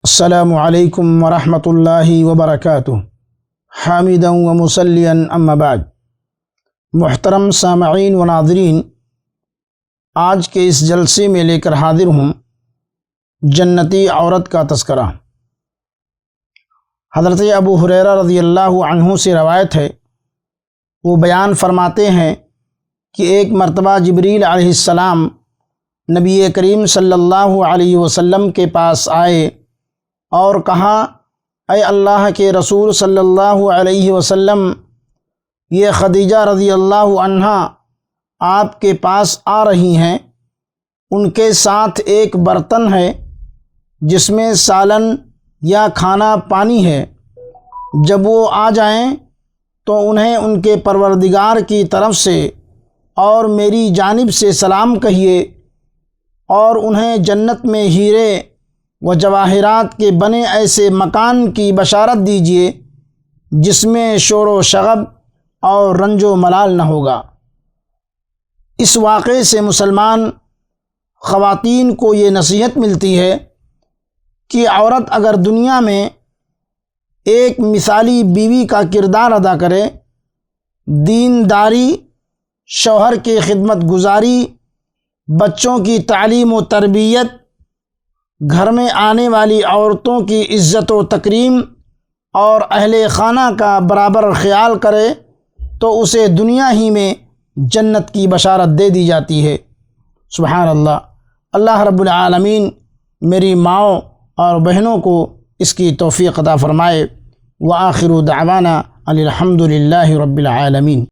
السلام علیکم ورحمۃ اللہ وبرکاتہ۔ حامدا و مصلیا اما بعد۔ محترم سامعین و ناظرین، آج کے اس جلسے میں لے کر حاضر ہوں جنتی عورت کا تذکرہ۔ حضرت ابو ہریرہ رضی اللہ عنہ سے روایت ہے، وہ بیان فرماتے ہیں کہ ایک مرتبہ جبریل علیہ السلام نبی کریم صلی اللہ علیہ وسلم کے پاس آئے اور کہا، اے اللہ کے رسول صلی اللہ علیہ وسلم، یہ خدیجہ رضی اللہ عنہا آپ کے پاس آ رہی ہیں، ان کے ساتھ ایک برتن ہے جس میں سالن یا کھانا پانی ہے، جب وہ آ جائیں تو انہیں ان کے پروردگار کی طرف سے اور میری جانب سے سلام کہیے، اور انہیں جنت میں ہیرے و جواہرات کے بنے ایسے مکان کی بشارت دیجیے جس میں شور و شغب اور رنج و ملال نہ ہوگا۔ اس واقعے سے مسلمان خواتین کو یہ نصیحت ملتی ہے کہ عورت اگر دنیا میں ایک مثالی بیوی کا کردار ادا کرے، دینداری، شوہر کی خدمت گزاری، بچوں کی تعلیم و تربیت، گھر میں آنے والی عورتوں کی عزت و تکریم اور اہل خانہ کا برابر خیال کرے تو اسے دنیا ہی میں جنت کی بشارت دے دی جاتی ہے۔ سبحان اللہ۔ اللہ رب العالمین میری ماؤں اور بہنوں کو اس کی توفیق عطا فرمائے۔ وآخر دعوانا ان الحمد للہ رب العالمین۔